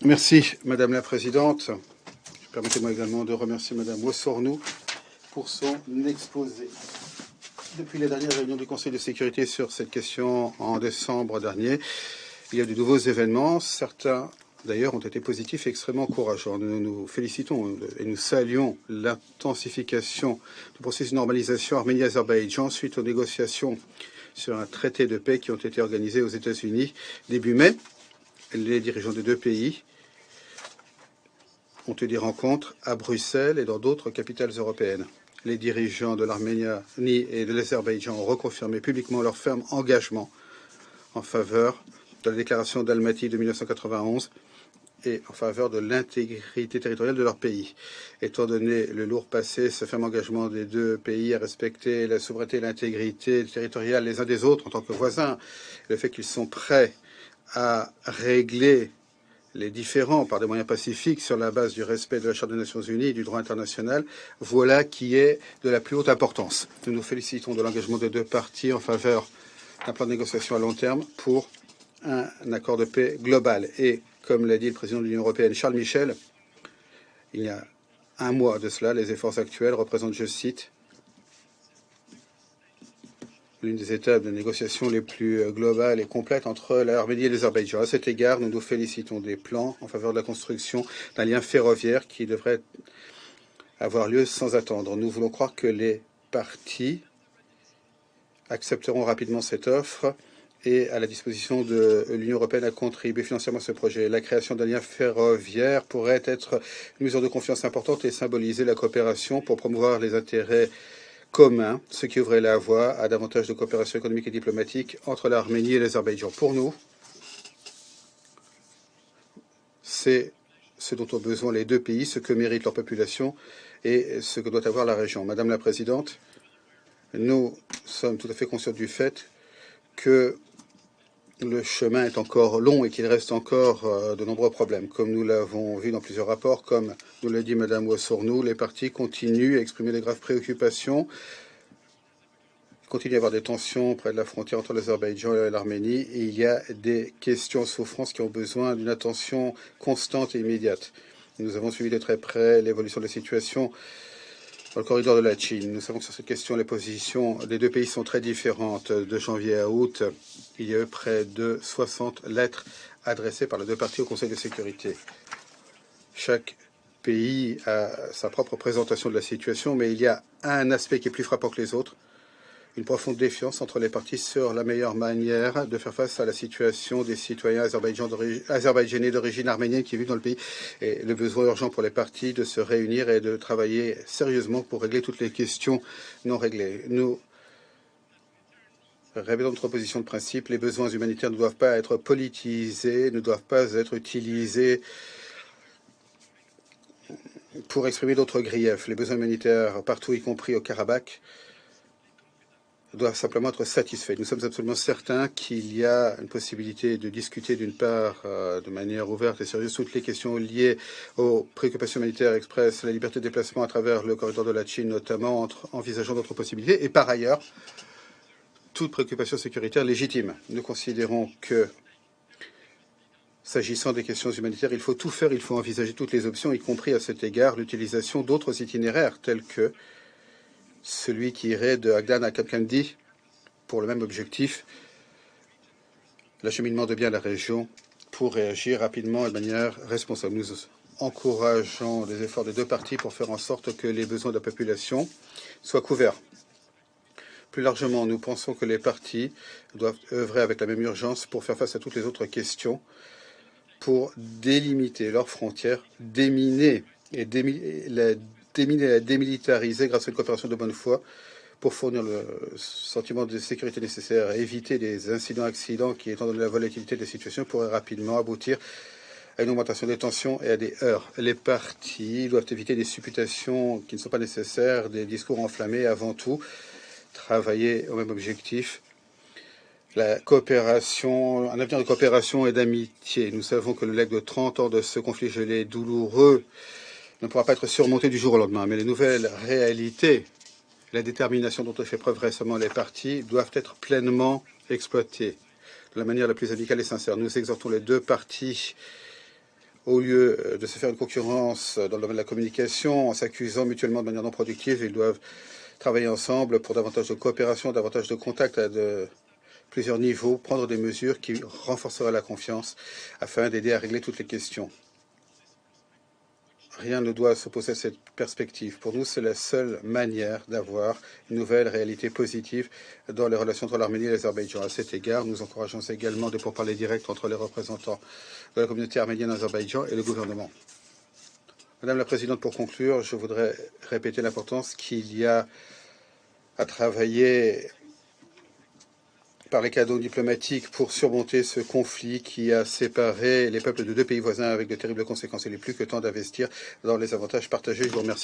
Merci, Madame la Présidente. Permettez-moi également de remercier Madame Ouestrnou pour son exposé. Depuis la dernière réunion du Conseil de sécurité sur cette question en décembre dernier, il y a de nouveaux événements. Certains, d'ailleurs, ont été positifs et extrêmement encourageants. Nous nous félicitons et nous saluons l'intensification du processus de normalisation Arménie-Azerbaïdjan suite aux négociations sur un traité de paix qui ont été organisées aux États-Unis début mai. Les dirigeants des deux pays ont eu des rencontres à Bruxelles et dans d'autres capitales européennes. Les dirigeants de l'Arménie et de l'Azerbaïdjan ont reconfirmé publiquement leur ferme engagement en faveur de la déclaration d'Almaty de 1991 et en faveur de l'intégrité territoriale de leur pays. Étant donné le lourd passé, ce ferme engagement des deux pays à respecter la souveraineté et l'intégrité territoriale les uns des autres en tant que voisins, le fait qu'ils sont prêts à régler les différends par des moyens pacifiques sur la base du respect de la Charte des Nations Unies et du droit international, voilà qui est de la plus haute importance. Nous nous félicitons de l'engagement des deux parties en faveur d'un plan de négociation à long terme pour un accord de paix global. Et comme l'a dit le président de l'Union européenne, Charles Michel, il y a un mois de cela, les efforts actuels représentent, je cite, l'une des étapes de négociation les plus globales et complètes entre l'Arménie et l'Azerbaïdjan. À cet égard, nous nous félicitons des plans en faveur de la construction d'un lien ferroviaire qui devrait avoir lieu sans attendre. Nous voulons croire que les parties accepteront rapidement cette offre et à la disposition de l'Union européenne à contribuer financièrement à ce projet. La création d'un lien ferroviaire pourrait être une mesure de confiance importante et symboliser la coopération pour promouvoir les intérêts commun, ce qui ouvrait la voie à davantage de coopération économique et diplomatique entre l'Arménie et l'Azerbaïdjan. Pour nous, c'est ce dont ont besoin les deux pays, ce que mérite leur population et ce que doit avoir la région. Madame la Présidente, nous sommes tout à fait conscients du fait que le chemin est encore long et qu'il reste encore de nombreux problèmes. Comme nous l'avons vu dans plusieurs rapports, comme nous l'a dit Madame Ouestrnou, les partis continuent à exprimer de graves préoccupations. Il continue à y avoir des tensions près de la frontière entre l'Azerbaïdjan et l'Arménie et il y a des questions en souffrance qui ont besoin d'une attention constante et immédiate. Nous avons suivi de très près l'évolution de la situation dans le corridor de la Chine. Nous savons que sur cette question, les positions des deux pays sont très différentes. De janvier à août, il y a eu près de 60 lettres adressées par les deux parties au Conseil de sécurité. Chaque pays a sa propre présentation de la situation, mais il y a un aspect qui est plus frappant que les autres, une profonde défiance entre les parties sur la meilleure manière de faire face à la situation des citoyens azerbaïdjanais d'origine arménienne qui vivent dans le pays et le besoin urgent pour les parties de se réunir et de travailler sérieusement pour régler toutes les questions non réglées. Nous répétons notre position de principe, les besoins humanitaires ne doivent pas être politisés, ne doivent pas être utilisés pour exprimer d'autres griefs. Les besoins humanitaires partout, y compris au Karabakh, doivent simplement être satisfaits. Nous sommes absolument certains qu'il y a une possibilité de discuter d'une part de manière ouverte et sérieuse toutes les questions liées aux préoccupations humanitaires express, la liberté de déplacement à travers le corridor de la Chine, notamment en envisageant d'autres possibilités, et par ailleurs, toute préoccupation sécuritaire légitime. Nous considérons que, s'agissant des questions humanitaires, il faut tout faire, il faut envisager toutes les options, y compris à cet égard l'utilisation d'autres itinéraires, tels que celui qui irait de Agdan à Kapkandi pour le même objectif, l'acheminement de biens à la région pour réagir rapidement et de manière responsable. Nous encourageons les efforts des deux parties pour faire en sorte que les besoins de la population soient couverts. Plus largement, nous pensons que les parties doivent œuvrer avec la même urgence pour faire face à toutes les autres questions, pour délimiter leurs frontières, déminer et la démilitariser grâce à une coopération de bonne foi pour fournir le sentiment de sécurité nécessaire et éviter des incidents-accidents qui, étant donné la volatilité des situations, pourraient rapidement aboutir à une augmentation des tensions et à des heurts. Les parties doivent éviter des supputations qui ne sont pas nécessaires, des discours enflammés, avant tout, travailler au même objectif, la coopération, un avenir de coopération et d'amitié. Nous savons que le legs de 30 ans de ce conflit gelé douloureux ne pourra pas être surmonté du jour au lendemain, mais les nouvelles réalités, la détermination dont ont fait preuve récemment les parties doivent être pleinement exploitées de la manière la plus amicale et sincère. Nous exhortons les deux parties Au lieu de se faire une concurrence dans le domaine de la communication en s'accusant mutuellement de manière non productive, ils doivent travailler ensemble pour davantage de coopération, davantage de contact à plusieurs niveaux, prendre des mesures qui renforceraient la confiance afin d'aider à régler toutes les questions. Rien ne doit s'opposer à cette perspective. Pour nous, c'est la seule manière d'avoir une nouvelle réalité positive dans les relations entre l'Arménie et l'Azerbaïdjan. À cet égard, nous encourageons également des pourparlers directs entre les représentants de la communauté arménienne en Azerbaïdjan et le gouvernement. Madame la Présidente, pour conclure, je voudrais répéter l'importance qu'il y a à travailler par les canaux diplomatiques pour surmonter ce conflit qui a séparé les peuples de deux pays voisins avec de terribles conséquences. Il est plus que temps d'investir dans les avantages partagés. Je vous remercie.